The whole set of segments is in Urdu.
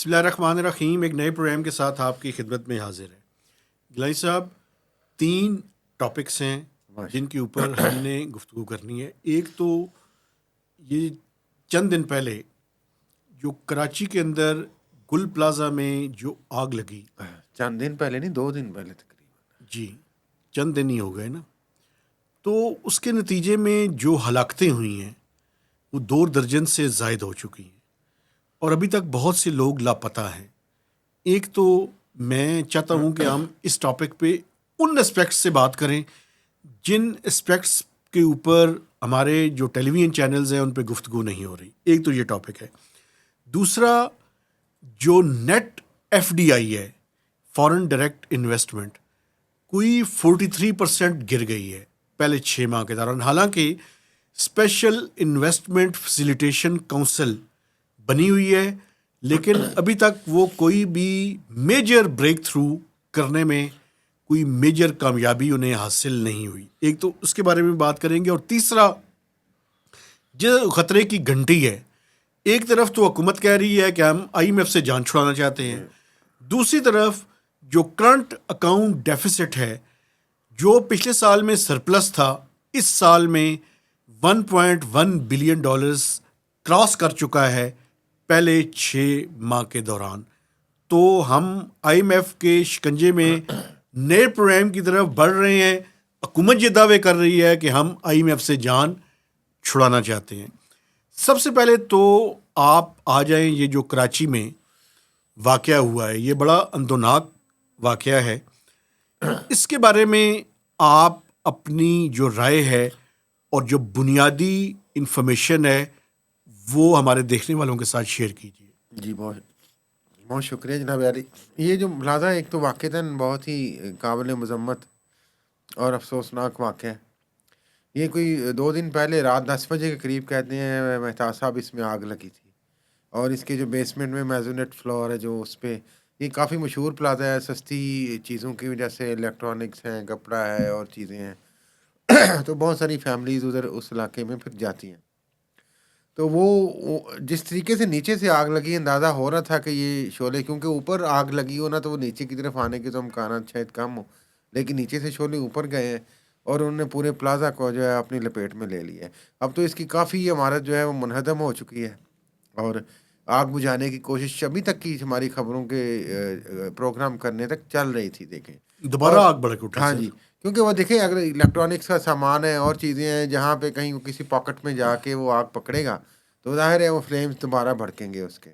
بسم اللہ الرحمن الرحیم. ایک نئے پروگرام کے ساتھ آپ کی خدمت میں حاضر ہے. گلانی صاحب 3 ٹاپکس ہیں جن کے اوپر ہم نے گفتگو کرنی ہے. ایک تو یہ چند دن پہلے جو کراچی کے اندر گل پلازا میں جو آگ لگی، چند دن پہلے نہیں 2 دن پہلے تقریباً، جی چند دن ہی ہو گئے نا، تو اس کے نتیجے میں جو ہلاکتیں ہوئی ہیں وہ 2 درجن سے زائد ہو چکی ہیں اور ابھی تک بہت سے لوگ لاپتہ ہیں. ایک تو میں چاہتا ہوں کہ ہم اس ٹاپک پہ ان اسپیکٹس سے بات کریں جن اسپیکٹس کے اوپر ہمارے جو ٹیلی ویژن چینلز ہیں ان پہ گفتگو نہیں ہو رہی. ایک تو یہ ٹاپک ہے. دوسرا جو نیٹ ایف ڈی آئی ہے، فارن ڈائریکٹ انویسٹمنٹ، کوئی 43% گر گئی ہے پہلے 6 ماہ کے دوران. حالانکہ اسپیشل انویسٹمنٹ فیسیلیٹیشن کونسل بنی ہوئی ہے، لیکن ابھی تک وہ کوئی بھی میجر بریک تھرو کرنے میں کوئی میجر کامیابی انہیں حاصل نہیں ہوئی. ایک تو اس کے بارے میں بات کریں گے. اور تیسرا جو خطرے کی گھنٹی ہے، ایک طرف تو حکومت کہہ رہی ہے کہ ہم آئی ایم ایف سے جان چھڑانا چاہتے ہیں، دوسری طرف جو کرنٹ اکاؤنٹ ڈیفیسٹ ہے جو پچھلے سال میں سرپلس تھا، اس سال میں $1.1 بلین کراس کر چکا ہے پہلے 6 ماہ کے دوران. تو ہم آئی ایم ایف کے شکنجے میں نئے پروگرام کی طرف بڑھ رہے ہیں. حکومت یہ دعوے کر رہی ہے کہ ہم آئی ایم ایف سے جان چھڑانا چاہتے ہیں. سب سے پہلے تو آپ آ جائیں، یہ جو کراچی میں واقعہ ہوا ہے یہ بڑا اندوناک واقعہ ہے. اس کے بارے میں آپ اپنی جو رائے ہے اور جو بنیادی انفارمیشن ہے وہ ہمارے دیکھنے والوں کے ساتھ شیئر کیجیے. جی بہت بہت شکریہ جناب علی. یہ جو ملاحظہ ایک تو واقعتاً بہت ہی قابل مذمت اور افسوسناک واقعہ ہے. یہ کوئی 2 دن پہلے رات 10 بجے کے قریب کہتے ہیں مہتاز صاحب اس میں آگ لگی تھی، اور اس کے جو بیسمنٹ میں میزونیٹ فلور ہے جو اس پہ، یہ کافی مشہور پلازا ہے، سستی چیزوں کی وجہ سے الیکٹرانکس ہیں، کپڑا ہے اور چیزیں ہیں، تو بہت ساری فیملیز ادھر اس علاقے میں پھر جاتی ہیں. تو وہ جس طریقے سے نیچے سے آگ لگی، اندازہ ہو رہا تھا کہ یہ شعلے، کیونکہ اوپر آگ لگی ہو نا تو وہ نیچے کی طرف آنے کے تو امکانات شاید کم ہو، لیکن نیچے سے شعلے اوپر گئے ہیں اور انہوں نے پورے پلازا کو جو ہے اپنی لپیٹ میں لے لیا ہے. اب تو اس کی کافی عمارت جو ہے وہ منہدم ہو چکی ہے، اور آگ بجھانے کی کوشش ابھی تک کی ہماری خبروں کے پروگرام کرنے تک چل رہی تھی. دیکھیں دوبارہ اور آگ بڑک اٹھی ہاں سر. جی، کیونکہ وہ دیکھیں اگر الیکٹرانکس کا سامان ہے اور چیزیں ہیں جہاں پہ کہیں کسی پاکٹ میں جا کے وہ آگ پکڑے گا تو ظاہر ہے وہ فلیمز دوبارہ بھڑکیں گے اس کے.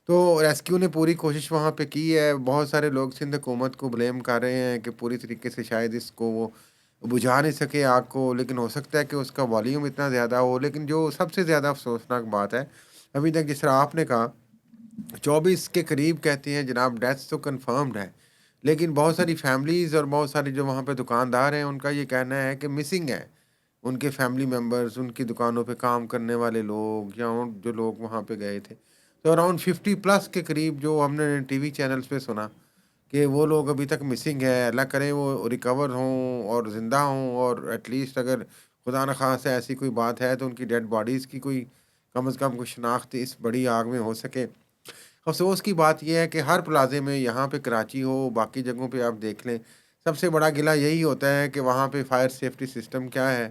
تو ریسکیو نے پوری کوشش وہاں پہ کی ہے. بہت سارے لوگ سندھ حکومت کو بلیم کر رہے ہیں کہ پوری طریقے سے شاید اس کو وہ بجھا نہیں سکے آگ کو، لیکن ہو سکتا ہے کہ اس کا والیوم اتنا زیادہ ہو. لیکن جو سب سے زیادہ افسوسناک بات ہے، ابھی تک جس طرح آپ نے کہا 24 کے قریب کہتے ہیں جناب ڈیتھس تو کنفرمڈ ہے، لیکن بہت ساری فیملیز اور بہت ساری جو وہاں پہ دکاندار ہیں ان کا یہ کہنا ہے کہ مسنگ ہے ان کے فیملی ممبرز، ان کی دکانوں پہ کام کرنے والے لوگ یا جو لوگ وہاں پہ گئے تھے. تو اراؤنڈ 50+ کے قریب جو ہم نے ٹی وی چینلز پہ سنا کہ وہ لوگ ابھی تک مسنگ ہے. اللہ کرے وہ ریکور ہوں اور زندہ ہوں، اور ایٹ لیسٹ اگر خدا نخواستہ ایسی کوئی بات ہے تو ان کی ڈیڈ باڈیز کی کوئی کم از کم کوئی شناخت اس بڑی آگ میں ہو سکے. افسوس کی بات یہ ہے کہ ہر پلازے میں، یہاں پہ کراچی ہو باقی جگہوں پہ آپ دیکھ لیں، سب سے بڑا گلہ یہی ہوتا ہے کہ وہاں پہ فائر سیفٹی سسٹم کیا ہے،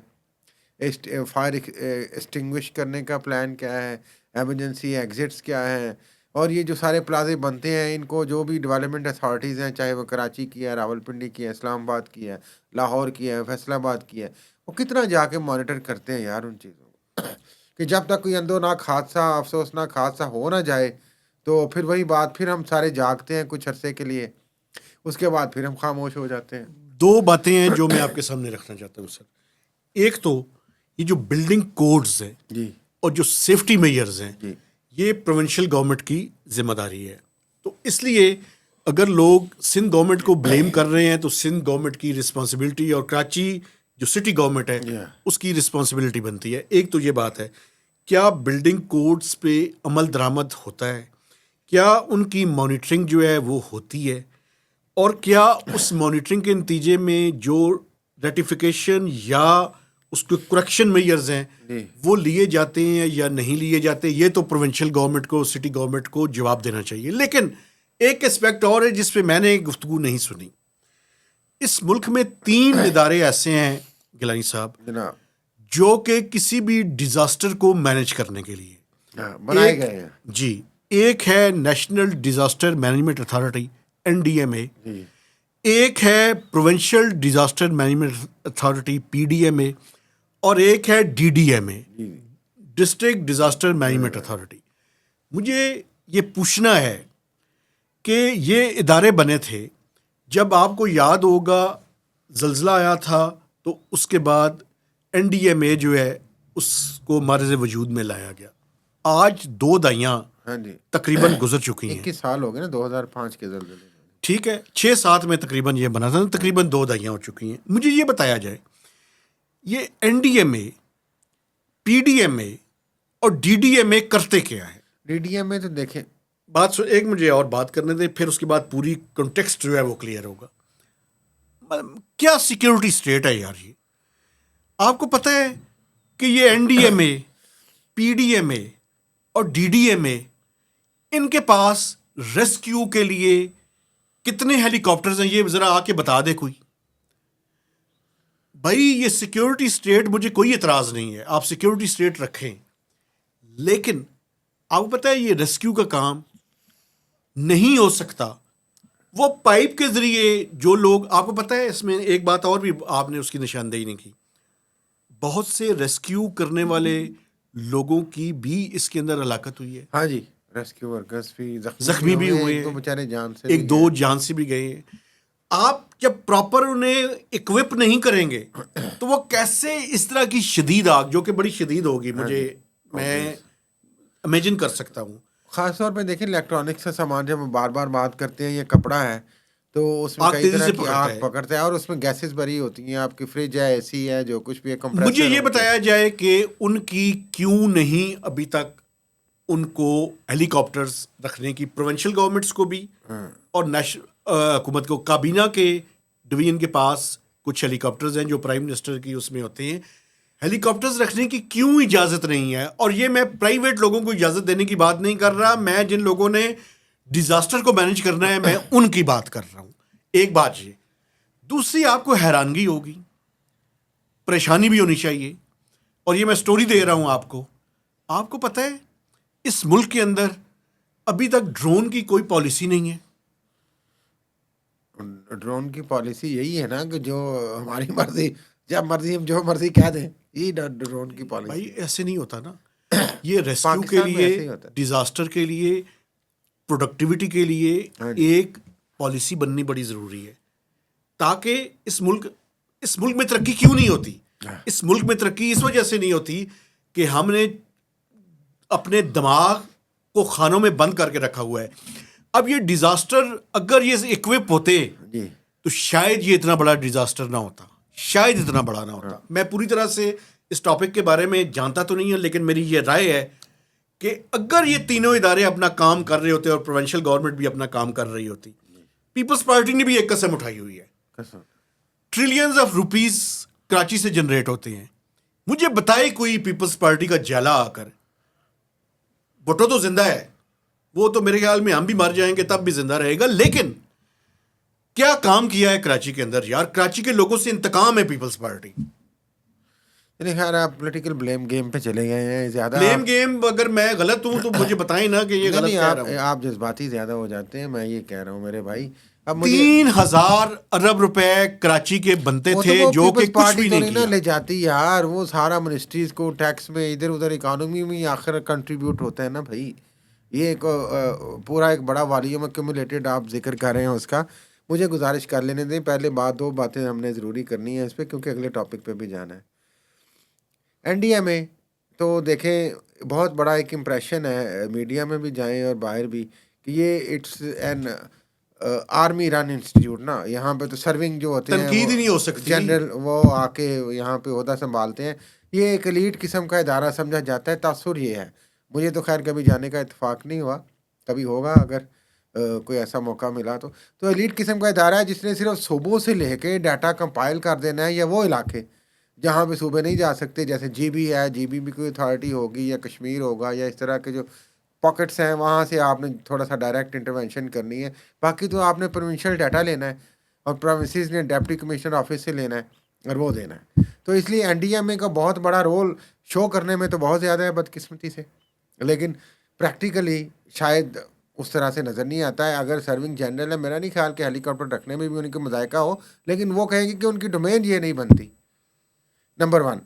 فائر ایکسٹنگوش کرنے کا پلان کیا ہے، ایمرجنسی ایگزٹس کیا ہیں. اور یہ جو سارے پلازے بنتے ہیں ان کو جو بھی ڈیولپمنٹ اتھارٹیز ہیں، چاہے وہ کراچی کی ہے، راولپنڈی کی ہے، اسلام آباد کی ہے، لاہور کی ہے، فیصل آباد کی ہے، وہ کتنا جا کے مانیٹر کرتے ہیں یار ان چیزوں کو کہ جب تک کوئی اندوناک حادثہ، افسوسناک حادثہ ہو نہ جائے تو پھر وہی بات، پھر ہم سارے جاگتے ہیں کچھ عرصے کے لیے، اس کے بعد پھر ہم خاموش ہو جاتے ہیں. 2 باتیں ہیں جو میں آپ کے سامنے رکھنا چاہتا ہوں سر. ایک تو یہ جو بلڈنگ کوڈز ہیں جی اور جو سیفٹی میئرز ہیں، جی یہ پروونشل گورنمنٹ کی ذمہ داری ہے. تو اس لیے اگر لوگ سندھ گورنمنٹ کو بلیم کر رہے ہیں تو سندھ گورنمنٹ کی رسپانسبلٹی اور کراچی جو سٹی گورنمنٹ ہے اس کی رسپانسبلٹی بنتی ہے. ایک تو یہ بات ہے، کیا بلڈنگ کوڈز پہ عمل درآمد ہوتا ہے؟ کیا ان کی مانیٹرنگ جو ہے وہ ہوتی ہے؟ اور کیا اس مانیٹرنگ کے نتیجے میں جو ریٹیفیکیشن یا اس کے کریکشن میئرز ہیں جی وہ لیے جاتے ہیں یا نہیں لیے جاتے، یہ تو پروونشل گورنمنٹ کو، سٹی گورنمنٹ کو جواب دینا چاہیے. لیکن ایک اسپیکٹ اور ہے جس پہ میں نے گفتگو نہیں سنی. اس ملک میں 3 ادارے ایسے ہیں گیلانی صاحب جناب، جو کہ کسی بھی ڈیزاسٹر کو مینج کرنے کے لیے بنائے گئے ہیں. جی، ایک ہے national disaster management authority NDMA، جی ایک ہے provincial disaster management authority PDMA، اور ایک ہے DDMA، G district disaster management authority. مجھے یہ پوچھنا ہے کہ یہ ادارے بنے تھے جب آپ کو یاد ہوگا زلزلہ آیا تھا تو اس کے بعد NDMA جو ہے اس کو معرض وجود میں لایا گیا. آج 2 دہائیاں ہاں جی، تقریباً گزر چکی ہیں. 21 سال ہو گئے نا 2005 کے زلزلے میں. ٹھیک ہے، 6-7 میں تقریباً یہ بنا تھا، تقریباً 2 دہائیاں ہو چکی ہیں. مجھے یہ بتایا جائے یہ NDMA PDMA اور DDMA کرتے کیا ہے؟ DDM میں تو دیکھیں ایک مجھے اور بات کرنے دیں، پھر اس کے بعد پوری کنٹیکسٹ جو ہے وہ کلیئر ہوگا. کیا سیکیورٹی اسٹیٹ ہے یار یہ؟ آپ کو پتہ ہے کہ یہ NDMA PDMA اور DDMA ان کے پاس ریسکیو کے لیے کتنے ہیلی کاپٹرز ہیں؟ یہ ذرا آ کے بتا دے کوئی. بھائی یہ سیکیورٹی اسٹیٹ، مجھے کوئی اعتراض نہیں ہے، آپ سیکیورٹی اسٹیٹ رکھیں، لیکن آپ کو پتہ ہے یہ ریسکیو کا کام نہیں ہو سکتا وہ پائپ کے ذریعے. جو لوگ، آپ کو پتہ ہے اس میں ایک بات اور بھی آپ نے اس کی نشاندہی نہیں کی، بہت سے ریسکیو کرنے والے لوگوں کی بھی اس کے اندر ہلاکت ہوئی ہے. ہاں جی، ریسکیو ورکرز بھی زخمی بھی ہوئے ایک دو ہیں، بیچارے جان سے ایک دو جان سے بھی گئے ہیں. آپ جب پراپر انہیں اکوپ نہیں کریں گے تو وہ کیسے اس طرح کی شدید آگ، جو کہ بڑی شدید ہوگی، میں امیجن کر سکتا ہوں. خاص طور پہ دیکھیں الیکٹرانکس کا سامان جب ہم بار بار بات کرتے ہیں، یہ کپڑا ہے تو اس میں آگ کئی تیزی طرح سے کی پکڑتا آگ ہے. پکڑتا ہے اور اس میں گیسز بھری ہوتی ہیں. آپ کی فریج ہے، AC ہے، جو کچھ بھی ہے، مجھے کمپریسر یہ بتایا جائے کہ ان کی کیوں نہیں ابھی تک ان کو ہیلی کاپٹرز رکھنے کی، پروونشل گورنمنٹس کو بھی اور حکومت کو، کابینہ کے ڈویژن کے پاس کچھ ہیلی کاپٹرز ہیں جو پرائم منسٹر کی اس میں ہوتے ہیں، ہیلی کاپٹرز رکھنے کی کیوں اجازت نہیں ہے؟ اور یہ میں پرائیویٹ لوگوں کو اجازت دینے کی بات نہیں کر رہا، میں جن لوگوں نے ڈیزاسٹر کو مینج کرنا ہے میں ان کی بات کر رہا ہوں. ایک بات یہ. دوسری، آپ کو حیرانگی ہوگی، پریشانی بھی ہونی چاہیے، اور یہ میں سٹوری دے رہا ہوں آپ کو پتہ ہے اس ملک کے اندر ابھی تک ڈرون کی کوئی پالیسی نہیں ہے. ڈرون کی پالیسی یہی ہے نا کہ جو ہماری مرضی، جب مرضی ہم جو مرضی کہہ دیں، یہی ڈرون کی بھائی پالیسی. ایسے نہیں ہوتا نا. یہ ریسکیو کے پاکستان میں ایسے لیے، ہی ہوتا ہے. ڈیزاسٹر کے لیے، پروڈکٹیوٹی کے لیے ہاں جی. ایک پالیسی بننی بڑی ضروری ہے، تاکہ اس ملک میں ترقی کیوں نہیں ہوتی؟ اس ملک میں ترقی اس وجہ سے نہیں ہوتی کہ ہم نے اپنے دماغ کو خانوں میں بند کر کے رکھا ہوا ہے. اب یہ ڈیزاسٹر اگر یہ اکوپ ہوتے جی تو شاید یہ اتنا بڑا ڈیزاسٹر نہ ہوتا، شاید اتنا بڑا نہ ہوتا. میں پوری طرح سے اس ٹاپک کے بارے میں جانتا تو نہیں ہوں، لیکن میری یہ رائے ہے کہ اگر یہ تینوں ادارے اپنا کام کر رہے ہوتے اور پروونشل گورنمنٹ بھی اپنا کام کر رہی ہوتی، پیپلز پارٹی نے بھی ایک قسم اٹھائی ہوئی ہے. قسم. ٹریلینز آف روپیز کراچی سے جنریٹ ہوتے ہیں. مجھے بتائے کوئی پیپلز پارٹی کا جالا آ کر، بھٹو تو زندہ ہے، وہ تو میرے خیال میں ہم بھی مر جائیں گے تب بھی زندہ رہے گا، لیکن کیا کام کیا ہے کراچی کے اندر یار؟ کراچی کے لوگوں سے انتقام ہے پیپلز پارٹی. میرے خیال آپ پولیٹیکل بلیم گیم پہ چلے گئے ہیں زیادہ. بلیم گیم، اگر میں غلط ہوں تو مجھے بتائیں نا کہ یہ غلط نہیں، کہہ رہا ہوں. آپ جذباتی زیادہ ہو جاتے ہیں، میں یہ کہہ رہا ہوں میرے بھائی. اب مجھے 3,000 ارب روپے کراچی کے بنتے تھے جو کہ کچھ بھی نہیں نا کیا. لے جاتی یار، وہ سارا منسٹریز کو ٹیکس میں ادھر ادھر اکانومی میں آخر کنٹریبیوٹ ہوتا ہے نا بھائی. یہ ایک پورا ایک بڑا والیوم ایکومولیٹڈ آپ ذکر کر رہے ہیں اس کا. مجھے گزارش کر لینے دیں، پہلے دو باتیں ہم نے ضروری کرنی ہے اس پہ، کیونکہ اگلے ٹاپک پہ بھی جانا ہے. NDMA تو دیکھیں بہت بڑا ایک امپریشن ہے، میڈیا میں بھی جائیں اور باہر بھی، کہ یہ it's an army run institute نا. یہاں پہ تو سرونگ جو ہوتے ہیں تنقید ہی نہیں ہو وہ سکتی. جنرل وہ آ کے یہاں پہ عہدہ سنبھالتے ہیں. یہ ایک ایلیٹ قسم کا ادارہ سمجھا جاتا ہے. تاثر یہ ہے، مجھے تو خیر کبھی جانے کا اتفاق نہیں ہوا، کبھی ہوگا اگر کوئی ایسا موقع ملا تو ایلیٹ قسم کا ادارہ ہے جس نے صرف صوبوں سے لے کے ڈیٹا کمپائل کر دینا ہے، یا وہ علاقے جہاں پہ صوبے نہیں جا سکتے، جیسے جی بی ہے، جی بی کوئی اتھارٹی ہوگی یا کشمیر ہوگا یا اس طرح کے جو پاکٹس ہیں وہاں سے آپ نے تھوڑا سا ڈائریکٹ انٹرونشن کرنی ہے. باقی تو آپ نے پروونشل ڈیٹا لینا ہے اور پروونسز نے ڈپٹی کمشنر آفس سے لینا ہے اور وہ دینا ہے. تو اس لیے این ڈی ایم اے کا بہت بڑا رول شو کرنے میں تو بہت زیادہ ہے بدقسمتی سے، لیکن پریکٹیکلی شاید اس طرح سے نظر نہیں آتا ہے. اگر سرونگ جنرل ہے، میرا نہیں خیال کہ ہیلی کاپٹر رکھنے میں بھی ان کے مذائقہ ہو، لیکن وہ کہیں گے کہ ان کی ڈومین یہ نہیں بنتی. نمبر 1.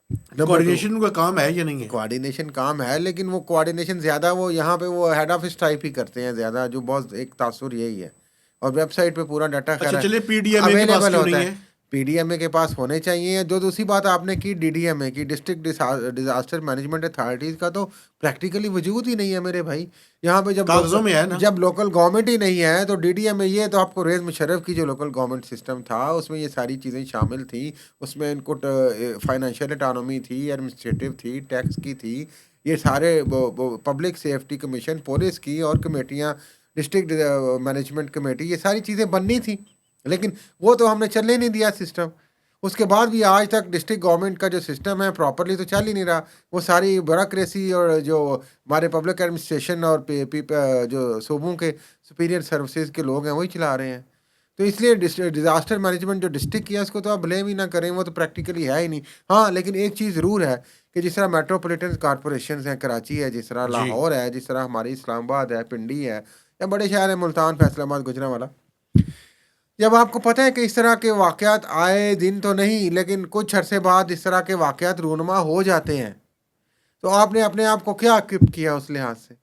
نمبر 2، کوآرڈینیشن کا کام ہے یا نہیں ہے؟ کوآرڈینیشن کام ہے، لیکن وہ کوآرڈینیشن زیادہ وہ یہاں پہ وہ ہیڈ آفس ٹائپ ہی کرتے ہیں زیادہ، جو بہت ایک تاثر یہی ہے. اور ویب سائٹ پہ پورا ڈاٹا خیر اچھا چلے پی ڈی ایم اے کے پاس اویلیبل کیوں ہوتا نہیں ہے. ہے؟ پی ڈی ایم اے کے پاس ہونے چاہیے. جو دوسری بات آپ نے کی ڈی ڈی ایم اے کی، ڈسٹرکٹ ڈیزاسٹر مینجمنٹ اتھارٹیز کا، تو پریکٹیکلی وجود ہی نہیں ہے میرے بھائی. یہاں پہ کاغذوں میں ہے نا. جب لوکل گورنمنٹ ہی نہیں ہے تو ڈی ڈی ایم اے یہ تو آپ کو ریز مشرف کی جو لوکل گورنمنٹ سسٹم تھا اس میں یہ ساری چیزیں شامل تھیں. اس میں ان کو فائنینشیل اٹانومی تھی، ایڈمنسٹریٹو تھی، ٹیکس کی تھی، یہ سارے پبلک سیفٹی کمیشن، پولیس کی اور کمیٹیاں، ڈسٹرکٹ مینجمنٹ کمیٹی، یہ ساری چیزیں بننی تھیں، لیکن وہ تو ہم نے چلنے نہیں دیا سسٹم. اس کے بعد بھی آج تک ڈسٹرکٹ گورنمنٹ کا جو سسٹم ہے پراپرلی تو چل ہی نہیں رہا. وہ ساری بیوروکریسی اور جو ہمارے پبلک ایڈمنسٹریشن اور جو صوبوں کے سپیریئر سروسز کے لوگ ہیں وہی چلا رہے ہیں. تو اس لیے ڈیزاسٹر مینجمنٹ جو ڈسٹرکٹ کی ہے اس کو تو آپ بلیم ہی نہ کریں، وہ تو پریکٹیکلی ہے ہی نہیں. ہاں لیکن ایک چیز ضرور ہے کہ جس طرح میٹروپولیٹن کارپوریشنز ہیں، کراچی ہے، جس طرح جی لاہور ہے، جس طرح ہماری اسلام آباد ہے، پنڈی ہے، یا بڑے شہر ہیں ملتان، فیصل آباد، گجرانوالہ، جب آپ کو پتہ ہے کہ اس طرح کے واقعات آئے دن تو نہیں لیکن کچھ عرصے بعد اس طرح کے واقعات رونما ہو جاتے ہیں، تو آپ نے اپنے آپ کو کیا اکوپ کیا اس لحاظ سے؟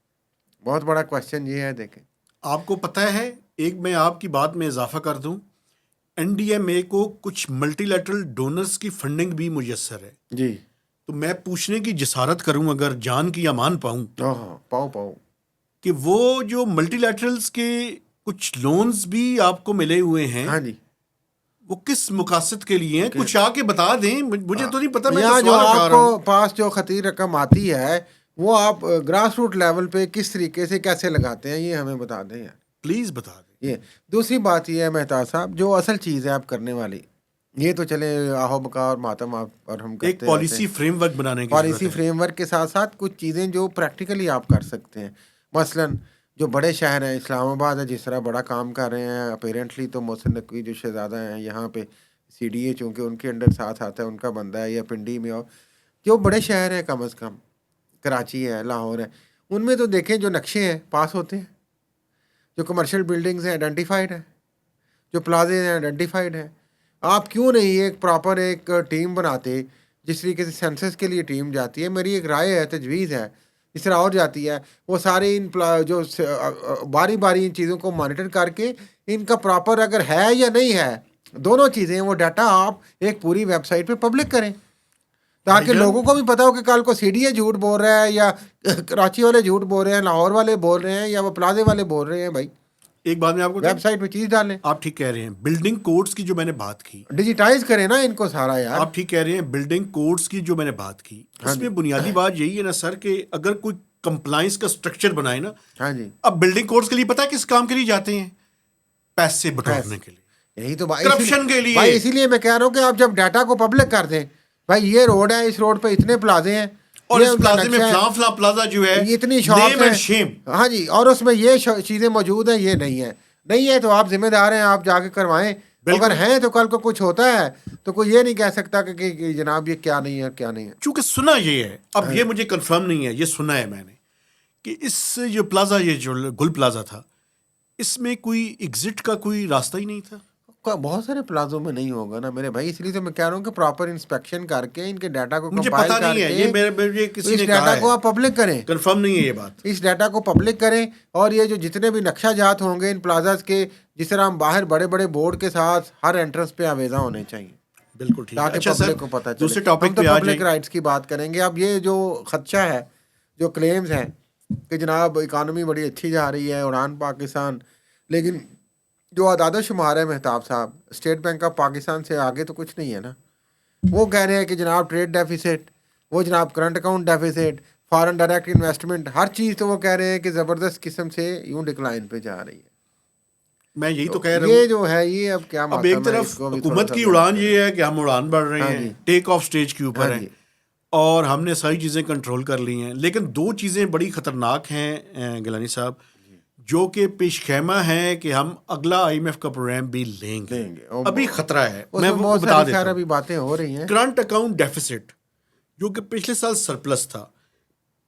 بہت بڑا کوشچن یہ ہے. دیکھیں آپ کو پتہ ہے، ایک میں آپ کی بات میں اضافہ کر دوں، این ڈی ایم اے کو کچھ ملٹی لیٹرل ڈونرز کی فنڈنگ بھی میسر ہے. جی. تو میں پوچھنے کی جسارت کروں، اگر جان کی امان پاؤں، ہاں پاؤ کہ وہ جو ملٹی لیٹرلز کے کچھ لونز بھی آپ کو ملے ہوئے ہیں، ہاں جی، وہ کس مقاصد کے لیے ہیں؟ کچھ آ کے بتا دیں، مجھے تو نہیں پتا، میں تو یہاں جو سوال اٹھا آپ رہا کو ہوں. پاس جو خطیر رقم آتی ہے وہ آپ گراس روٹ لیول پہ کس طریقے سے کیسے لگاتے ہیں یہ ہمیں بتا دیں یار. پلیز بتا دیں. یہ دوسری بات یہ ہے مہتاب صاحب، جو اصل چیز ہے آپ کرنے والی، یہ تو چلے آہو بکا اور ماتم اور ہم ایک کرتے رہتے پالیسی ہیں. فریم ورک بنانے کی ضرورت پالیسی ہے. فریم ورک کے ساتھ ساتھ کچھ چیزیں جو پریکٹیکلی آپ کر سکتے ہیں. مثلا جو بڑے شہر ہیں، اسلام آباد ہے، جس طرح بڑا کام کر رہے ہیں اپیرنٹلی، تو محسن نقوی جو شہزادہ ہیں یہاں پہ سی ڈی اے چونکہ ان کے انڈر ساتھ آتا ہے، ان کا بندہ ہے، یا پنڈی میں، اور جو بڑے شہر ہیں کم از کم کراچی ہے، لاہور ہے، ان میں تو دیکھیں جو نقشے ہیں پاس ہوتے ہیں، جو کمرشل بلڈنگز ہیں آئیڈینٹیفائڈ ہیں، جو پلازے ہیں آئیڈینٹیفائڈ ہیں. آپ کیوں نہیں ایک پراپر ایک ٹیم بناتے جس طریقے سے سینسس کے لیے ٹیم جاتی ہے؟ میری ایک رائے ہے، تجویز ہے، اس طرح اور جاتی ہے، وہ سارے ان جو باری باری ان چیزوں کو مانیٹر کر کے ان کا پراپر اگر ہے یا نہیں ہے، دونوں چیزیں، وہ ڈاٹا آپ ایک پوری ویب سائٹ پہ پبلک کریں بھائی تاکہ جان، لوگوں کو بھی پتا ہو کہ کل کو سی ڈی اے جھوٹ بول رہا ہے، یا کراچی والے جھوٹ بول رہے ہیں، لاہور والے بول رہے ہیں، یا وہ پلازے والے بول رہے ہیں. بھائی ایک بات میں آپ کو ویب سائٹ پہ چیز ڈالیں، آپ ٹھیک کہہ رہے ہیں، بلڈنگ کوڈز کی جو میں نے بات کی، ڈیجیٹائز کریں نا ان کو سارا یار. آپ ٹھیک کہہ رہے ہیں، بلڈنگ کوڈز کی جو میں نے بات کی، ہاں اس جی، میں بنیادی بات یہی ہے نا سر، کہ اگر کوئی کمپلائنس کا سٹرکچر بنائے نا، ہاں جی، اب بلڈنگ کوڈز کے لیے پتہ ہے کس کام کے لیے جاتے ہیں؟ پیسے بٹورنے کے لیے، یہی تو بھائی، کرپشن کے لیے. بھائی اسی لیے میں کہہ رہا ہوں کہ آپ جب ڈاٹا کو پبلک کر دیں، بھائی یہ روڈ ہے، اس روڈ پہ اتنے پلازے ہیں، اور یہ اس ان کا پلازے میں نقشہ ہے، فلاں فلاں پلازا جو ہے، یہ اتنی شاپس نیم اینڈ ہیں، شیم. ہاں جی، اور اس میں یہ چیزیں موجود ہیں، یہ نہیں ہے تو آپ ذمہ دار ہیں، آپ جا کے کروائیں. اگر بالکل، ہیں تو کل کو کچھ ہوتا ہے تو کوئی یہ نہیں کہہ سکتا کہ جناب یہ کیا نہیں ہے کیا نہیں ہے. چونکہ سنا یہ ہے، اب یہ مجھے کنفرم نہیں ہے، یہ سنا ہے میں نے، کہ اس جو پلازا، یہ جو گل پلازا تھا، اس میں کوئی ایگزٹ کا کوئی راستہ ہی نہیں تھا. بہت سارے پلازوں میں نہیں ہوگا نا میرے بھائی، اس لیے تو میں کہہ رہا ہوں کہ پراپر انسپیکشن کر کے ان کے ڈاٹا کو مجھے کمپائل پتہ کر نہیں ہے، کے یہ میرے کسی اس نے ڈاٹا کہا کو ہے، آپ پبلک کریں، کنفرم نہیں ہے یہ بات. اس ڈاٹا کو پبلک کریں. اور یہ جو جتنے بھی نقشہ جات ہوں گے ان پلازاز کے، جس طرح ہم باہر بڑے بڑے بورڈ کے ساتھ ہر انٹرنس پہ آویزاں ہونے چاہیے بالکل ٹھیک ہے. تاکہ اچھا سر، پبلک کو پتہ چلے. دوسرے ہم ٹاپک تو پہ آ پبلک جائیں. رائٹس کی بات کریں گے. اب یہ جو خدشہ ہے، جو کلیمز ہیں کہ جناب اکانومی بڑی اچھی جا رہی ہے، اڑان پاکستان، لیکن جو اعداد و شمار ہے مہتاب صاحب، اسٹیٹ بینک آف پاکستان سے آگے تو کچھ نہیں ہے نا. وہ کہہ رہے ہیں کہ جناب ٹریڈ ڈیفیسٹ، وہ جناب current account deficit, foreign direct investment, ہر چیز تو وہ کہہ رہے ہیں کہ زبردست قسم سے یوں ڈکلائن پہ جا رہی ہے. میں یہی تو کہہ رہا یہ ہوں. جو ہے یہ اب کیا اب ایک طرف حکومت کی اڑان یہ ہے کہ ہم اڑان بڑھ رہے ہیں, ٹیک آف سٹیج کے اوپر ہیں اور ہم نے ساری چیزیں کنٹرول کر لی ہیں, لیکن دو چیزیں بڑی خطرناک ہیں گیلانی صاحب, جو کہ پیش خیمہ ہے کہ ہم اگلا آئی ایم ایف کا پروگرام بھی لیں گے. ابھی خطرہ ہے, میں وہ بتا دیتا ہوں. ابھی باتیں ہو رہی ہیں. کرنٹ اکاؤنٹ ڈیفیسٹ جو کہ پچھلے سال سرپلس تھا,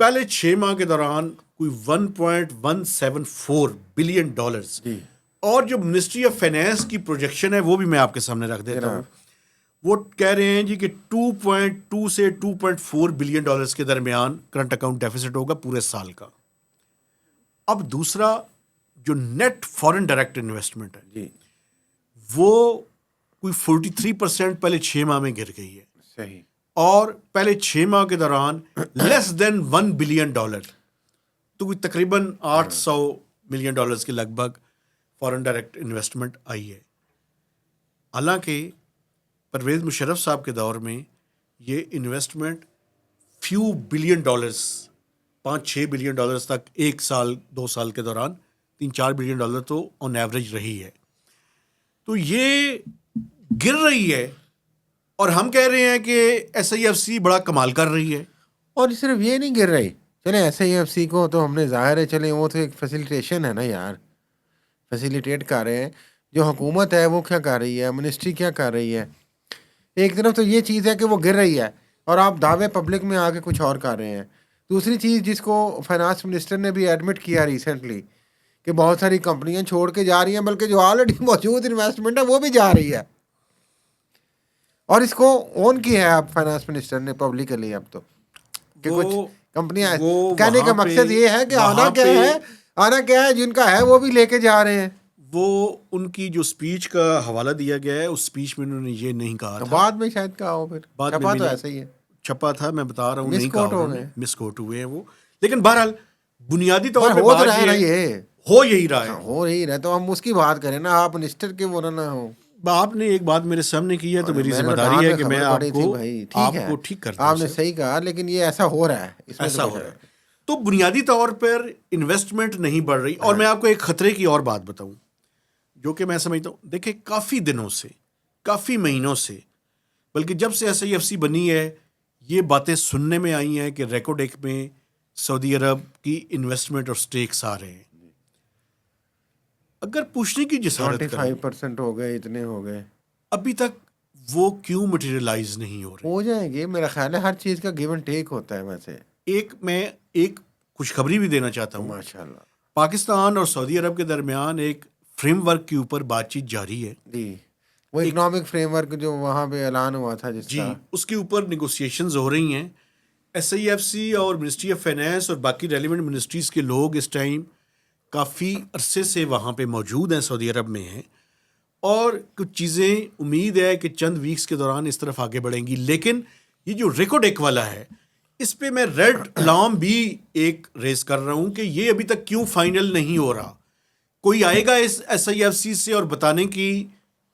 پہلے 6 ماہ کے دوران کوئی $1.174 بلین, اور جو منسٹری آف فائنینس کی پروجیکشن ہے وہ بھی میں آپ کے سامنے رکھ دیتا ہوں. وہ کہہ رہے ہیں جی کہ 2.2 سے 2.4 بلین ڈالرز کے درمیان کرنٹ اکاؤنٹ ڈیفیسٹ ہوگا پورے سال کا. اب دوسرا جو نیٹ فارن ڈائریکٹ انویسٹمنٹ ہے وہ کوئی 43% پہلے 6 ماہ میں گر گئی ہے. صحیح. اور پہلے 6 ماہ کے دوران لیس دین $1 بلین, تو کوئی تقریباً $800 ملین کے لگ بھگ فارن ڈائریکٹ انویسٹمنٹ آئی ہے. حالانکہ پرویز مشرف صاحب کے دور میں یہ investment few billion dollars, $5-6 billion تک ایک سال 2 سال کے دوران $3-4 بلین تو آن ایوریج رہی ہے. تو یہ گر رہی ہے اور ہم کہہ رہے ہیں کہ ایس آئی ایف سی بڑا کمال کر رہی ہے. اور صرف یہ نہیں گر رہی, چلیں ایس آئی ایف سی کو تو ہم نے ظاہر ہے چلیں وہ تو ایک فیسیلیٹیشن ہے نا یار, فیسیلیٹیٹ کر رہے ہیں. جو حکومت ہے وہ کیا کر رہی ہے, منسٹری کیا کر رہی ہے. ایک طرف تو یہ چیز ہے کہ وہ گر رہی ہے اور آپ دعوے پبلک میں آ کے کچھ اور کر رہے ہیں. دوسری چیز جس کو فائنانس منسٹر نے بھی ایڈمٹ کیا ریسنٹلی کہ بہت ساری کمپنیاں چھوڑ کے جا رہی ہیں, بلکہ جو آلریڈی موجود انویسٹمنٹ ہے وہ بھی جا رہی ہے. اور اس کو اون کیا ہے اب فائنانس منسٹر نے پبلکلی. اب تو کہ کچھ کمپنیاں, کہنے کا مقصد یہ ہے کہ آنا کیا ہے جن کا ہے وہ بھی لے کے جا رہے ہیں. وہ ان کی جو سپیچ کا حوالہ دیا گیا ہے اس سپیچ میں انہوں نے یہ نہیں کہا تھا, بعد میں شاید کہا ہو, پھر چھپا تو ایسا ہی ہے, چھپا تھا, میں بتا رہا ہوں نہیں کہا, مس کوٹ ہوئے ہیں وہ. لیکن بہرحال بنیادی طور پہ ہو رہا ہے یہ, ہو یہی رہا ہے, ہو رہی رہا. تو ہم اس کی بات کریں نا, آپ منسٹر کے وہ نہ ہو. آپ نے ایک بات میرے سامنے کی ہے تو میری ذمہ داری ہے کہ میں آپ کو ٹھیک کر دوں. آپ نے صحیح کہا, لیکن یہ ایسا ہو رہا ہے, اس میں ایسا ہو رہا ہے. تو بنیادی طور پر انویسٹمنٹ نہیں بڑھ رہی. اور میں آپ کو ایک خطرے کی اور بات بتاؤں جو کہ میں سمجھتا ہوں, دیکھیں کافی دنوں سے, کافی مہینوں سے, بلکہ جب سے ایس آئی ایف سی بنی ہے یہ باتیں سننے میں آئی ہیں کہ ریکوڈیک میں سعودی عرب کی انویسٹمنٹ اور سٹیکس آ رہے ہیں. اگر پوچھنے کی جسارت کریں 25% ہو گئے, اتنے ہو گئے, ابھی تک وہ کیوں مٹیریلائز نہیں ہو رہے؟ ہو جائیں گے میرا خیال ہے. ہر چیز کا گیو اینڈ ٹیک ہوتا ہے. ویسے میں ایک خوشخبری بھی دینا چاہتا ہوں. ماشاءاللہ پاکستان اور سعودی عرب کے درمیان ایک فریم ورک کے اوپر بات چیت جاری ہے. جی, وہ اکنامک فریم ورک جو وہاں پہ اعلان ہوا تھا جس کا, اس کے اوپر نیگوسیشنز ہو رہی ہیں. ایس آئی ایف سی اور منسٹری آف فائنینس اور باقی ریلیونٹ منسٹریز کے لوگ اس ٹائم کافی عرصے سے وہاں پہ موجود ہیں, سعودی عرب میں ہیں, اور کچھ چیزیں امید ہے کہ چند ویکس کے دوران اس طرف آگے بڑھیں گی. لیکن یہ جو ریکوڈیک والا ہے اس پہ میں ریڈ الارم بھی ایک ریز کر رہا ہوں کہ یہ ابھی تک کیوں فائنل نہیں ہو رہا. کوئی آئے گا اس ایس آئی ایف سی سے اور بتانے کی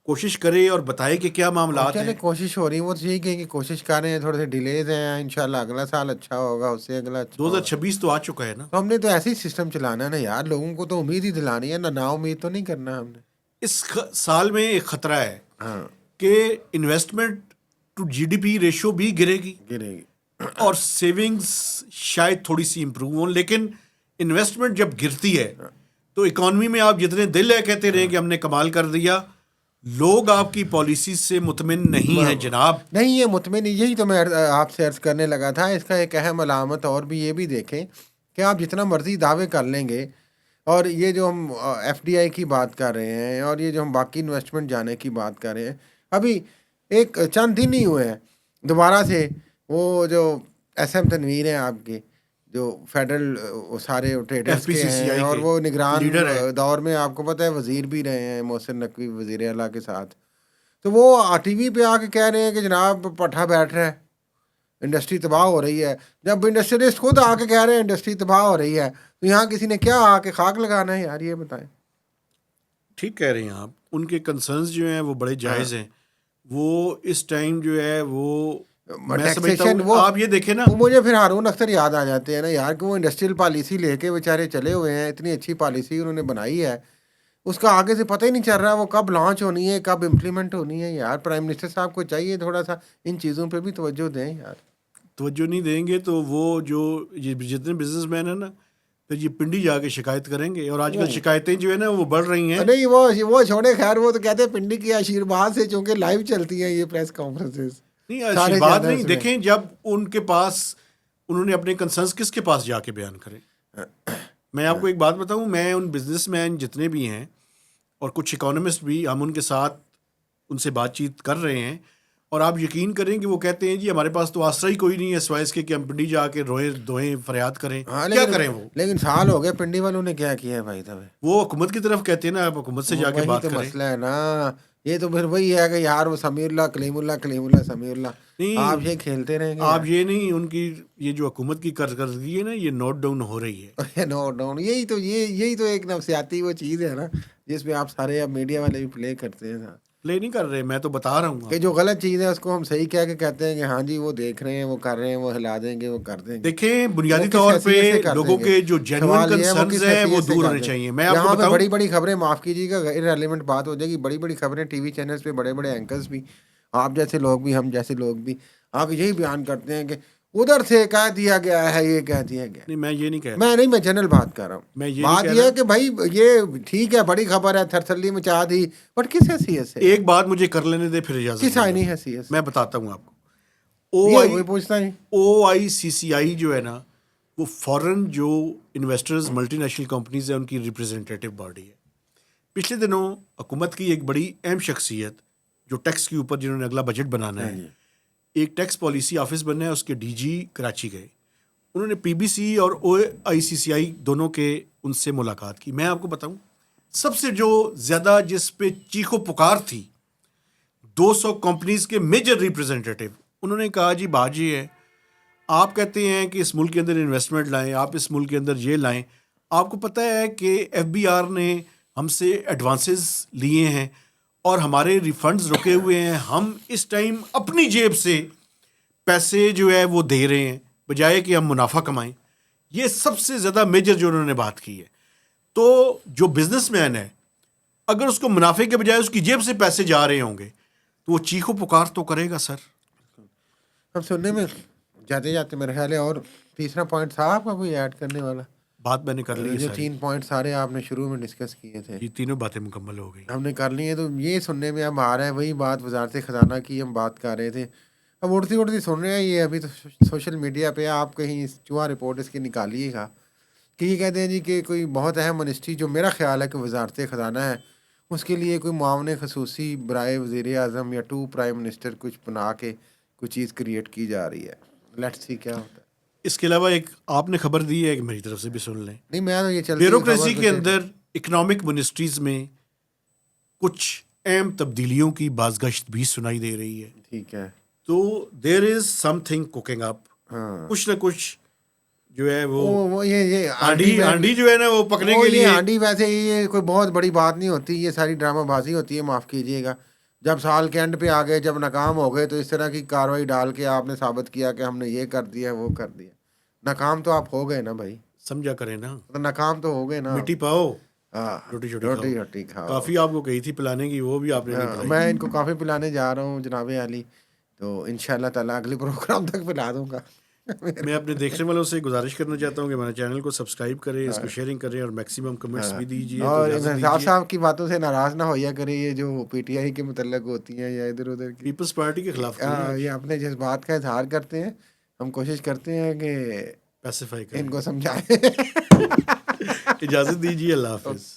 کوشش کرے اور بتائے کہ کیا معاملات ہیں. کوشش ہو رہی ہے, وہ ٹھیک ہے کہ کوشش کر رہے ہیں, تھوڑے سے ڈیلیز ہیں. انشاءاللہ اگلا سال اچھا ہوگا, اس سے اگلا 2026 تو آ چکا ہے نا. تو ہم نے تو ایسے ہی سسٹم چلانا ہے نا یار, لوگوں کو تو امید ہی دلانی ہے نا امید تو نہیں کرنا ہم نے. اس سال میں ایک خطرہ ہے کہ investment to G D P ratio بھی گرے گی اور سیونگز شاید تھوڑی سی امپروو ہوں. لیکن انویسٹمنٹ جب گرتی ہے تو اکانومی میں آپ جتنے دل ہے کہتے رہیں کہ ہم نے کمال کر دیا, لوگ آپ کی پالیسی سے مطمئن نہیں ہیں جناب. نہیں یہ مطمئن, یہی تو میں آپ سے عرض کرنے لگا تھا. اس کا ایک اہم علامت اور بھی یہ بھی دیکھیں کہ آپ جتنا مرضی دعوے کر لیں گے, اور یہ جو ہم ایف ڈی آئی کی بات کر رہے ہیں اور یہ جو ہم باقی انویسٹمنٹ جانے کی بات کر رہے ہیں, ابھی ایک چند دن ہی ہوئے ہیں دوبارہ سے وہ جو ایس ایم تنویر ہیں آپ کے, جو فیڈرل سارے ٹریڈرز کے ہیں اور وہ نگران دور میں آپ کو پتہ ہے وزیر بھی رہے ہیں محسن نقوی وزیر اعلیٰ کے ساتھ. تو وہ ٹی وی پہ آ کے کہہ رہے ہیں کہ جناب پٹھا بیٹھ رہا ہے, انڈسٹری تباہ ہو رہی ہے. جب انڈسٹریلسٹ خود آ کے کہہ رہے ہیں انڈسٹری تباہ ہو رہی ہے, تو یہاں کسی نے کیا آ کے خاک لگانا ہے یار, یہ بتائیں. ٹھیک کہہ رہے ہیں آپ, ان کے کنسرنز جو ہیں وہ بڑے جائز ہیں. وہ اس ٹائم جو ہے وہ میں سمجھتا ہوں, آپ یہ دیکھیں نا, مجھے پھر ہارون اختر یاد آ جاتے ہیں نا یار, کہ وہ انڈسٹریل پالیسی لے کے بیچارے چلے ہوئے ہیں. اتنی اچھی پالیسی انہوں نے بنائی ہے, اس کا آگے سے پتہ ہی نہیں چل رہا وہ کب لانچ ہونی ہے, کب امپلیمنٹ ہونی ہے. یار پرائم منسٹر صاحب کو چاہیے تھوڑا سا ان چیزوں پہ بھی توجہ دیں یار. توجہ نہیں دیں گے تو وہ جو یہ جتنے بزنس مین ہیں نا پھر یہ پنڈی جا کے شکایت کریں گے. اور آج کل شکایتیں جو ہے نا وہ بڑھ رہی ہیں. نہیں وہ چھوڑے, خیر وہ تو کہتے ہیں پنڈی کی آشیرواد سے, چونکہ لائیو چلتی ہیں یہ پریس کانفرنسز. نہیں آشیرواد نہیں, دیکھیں جب ان کے پاس انہوں نے اپنے کنسرنس کس کے پاس جا کے بیان کریں. میں آپ کو ایک بات بتاؤں, میں ان بزنس مین جتنے بھی ہیں اور کچھ اکانومسٹ بھی, ہم ان کے ساتھ ان سے بات چیت کر رہے ہیں, اور آپ یقین کریں کہ وہ کہتے ہیں جی ہمارے پاس تو آسرا ہی کوئی نہیں ہے سوائے اس کے کہ ہم پنڈی جا کے روئیں دھوئیں فریاد کریں. کیا کریں وہ؟ لیکن سال ہو گئے پنڈی والوں نے کیا کیا ہے بھائی تمہیں؟ وہ حکومت کی طرف کہتے ہیں نا, آپ حکومت سے جا کے بات کریں. وہی تو مسئلہ ہے نا. یہ تو پھر وہی ہے کہ یار وہ سمیر اللہ کلیم اللہ سمیر اللہ, آپ یہ کھیلتے رہیں گے. آپ یہ نہیں, ان کی یہ جو حکومت کی کارکردگی ہے نا یہ نوٹ ڈاؤن ہو رہی ہے. نوٹ ڈاؤن, یہی تو ایک نفسیاتی وہ چیز ہے نا جس پہ آپ سارے اب میڈیا والے بھی پلے کرتے ہیں. پلے نہیں کر رہے, میں تو بتا رہا ہوں کہ جو غلط چیز ہے اس کو ہم صحیح کہہ کے کہتے ہیں کہ ہاں جی وہ دیکھ رہے ہیں, وہ کر رہے ہیں, وہ ہلا دیں گے, وہ کر دیں گے. دیکھیں بنیادی طور پہ لوگوں کے جو جینوئن کنسرنز ہیں وہ دور ہونے چاہیے. میں آپ کو بتاؤں بڑی بڑی خبریں, معاف کیجیے گا ارریلیونٹ بات ہو جائے گی, بڑی بڑی خبریں ٹی وی چینلز پہ بڑے بڑے اینکرز بھی, آپ جیسے لوگ بھی, ہم جیسے لوگ بھی, آپ یہی بیان کرتے ہیں کہ ادھر سے کہہ دیا گیا ہے, یہ کہہ دیا گیا. نہیں میں یہ نہیں کہہ رہا, میں جنرل بات کر رہا ہوں. بات یہ ہے کہ بھائی یہ ٹھیک ہے, بڑی خبر ہے, تھرتھلی مچا دی, بٹ کس حیثیت سے؟ ایک بات مجھے کر لینے دے پھر اجازت. کس آئینی حیثیت سے؟ میں بتاتا ہوں آپ کو. OICCI جو ہے نا وہ فورن جو انویسٹرز ملٹی نیشنل کمپنیز ہیں ان کی ریپرزینٹیٹیو باڈی ہے. پچھلے دنوں حکومت کی ایک بڑی اہم شخصیت جو ٹیکس کے اوپر جنہوں نے اگلا بجٹ بنانا ہے, ایک ٹیکس پالیسی آفس بننا ہے, اس کے DG کراچی گئے. انہوں نے PBC اور OICCI دونوں کے ان سے ملاقات کی. میں آپ کو بتاؤں سب سے جو زیادہ جس پہ چیخ و پکار تھی 200 کمپنیز کے میجر ریپرزینٹیٹیو, انہوں نے کہا جی بات یہ ہے, آپ کہتے ہیں کہ اس ملک کے اندر انویسٹمنٹ لائیں, آپ اس ملک کے اندر یہ لائیں, آپ کو پتہ ہے کہ FBR نے ہم سے ایڈوانسز لیے ہیں اور ہمارے ریفنڈز رکے ہوئے ہیں, ہم اس ٹائم اپنی جیب سے پیسے جو ہے وہ دے رہے ہیں بجائے کہ ہم منافع کمائیں. یہ سب سے زیادہ میجر جو انہوں نے بات کی ہے. تو جو بزنس مین ہے اگر اس کو منافع کے بجائے اس کی جیب سے پیسے جا رہے ہوں گے تو وہ چیخ و پکار تو کرے گا سر. ہم سننے میں جاتے جاتے میرے خیال ہے, اور تیسرا پوائنٹ تھا آپ کا کوئی ایڈ کرنے والا؟ بات میں نے کر لی ہے, جو 3 پوائنٹ سارے آپ نے شروع میں ڈسکس کیے تھے, یہ تینوں باتیں مکمل ہو گئی, ہم نے کر لی ہیں. تو یہ سننے میں اب آ رہا ہے وہی بات وزارت خزانہ کی ہم بات کر رہے تھے, اب اڑتی سن رہے ہیں. یہ ابھی تو سوشل میڈیا پہ آپ کہیں چوہا رپورٹ اس کی نکالیے گا کہ یہ کہتے ہیں جی کہ کوئی بہت اہم منسٹری جو میرا خیال ہے کہ وزارت خزانہ ہے, اس کے لیے کوئی معاون خصوصی برائے وزیر اعظم یا 2 پرائم منسٹر کچھ بنا کے کوئی چیز کریٹ کی جا رہی ہے. لیٹس سی کیا ہوتا ہے. اس کے علاوہ ایک آپ نے خبر دی ہے کہ میری طرف سے بھی سن لیں. نہیں میں تو یہ چلتی بیوروکریسی کے اندر اکنامک منسٹریز میں کچھ اہم تبدیلیوں کی بازگشت بھی سنائی دے رہی ہے. ٹھیک ہے, تو دیر از سم تھنگ کوکنگ اپ, کچھ نہ کچھ جو ہے وہ یہ آنڈی جو ہے نا وہ پکنے کے لیے. آنڈی ویسے یہ کوئی بہت بڑی بات نہیں ہوتی, یہ ساری ڈرامہ بازی ہوتی ہے, معاف کیجیے گا. جب سال کے اینڈ پہ آ گئے, جب ناکام ہو گئے, تو اس طرح کی کاروائی ڈال کے آپ نے ثابت کیا کہ ہم نے یہ کر دیا وہ کر دیا. ناکام تو آپ ہو گئے نا بھائی, سمجھا کریں نا, ناکام تو ہو گئے نا. مٹی پاؤ روٹی کھاؤ. کافی آپ کو کہی تھی پلانے کی, وہ بھی آپ نے نہیں پلائی. میں ان کو کافی پلانے جا رہا ہوں جناب عالی, تو انشاءاللہ تعالیٰ اگلے پروگرام تک پلا دوں گا. میں اپنے دیکھنے والوں سے گزارش کرنا چاہتا ہوں کہ ہمارے چینل کو سبسکرائب کریں, اس کو شیئرنگ کریں اور میکسیمم کمنٹس بھی دیجیے. اور صاحب صاحب کی باتوں سے ناراض نہ ہویا کریں, یہ جو PTI کے متعلق ہوتی ہیں یا ادھر ادھر کی پیپلز پارٹی کے خلاف یہ اپنے جذبات کا اظہار کرتے ہیں. ہم کوشش کرتے ہیں کہ پیسیفائی کریں, ان کو سمجھائیں. اجازت دیجیے, اللہ حافظ.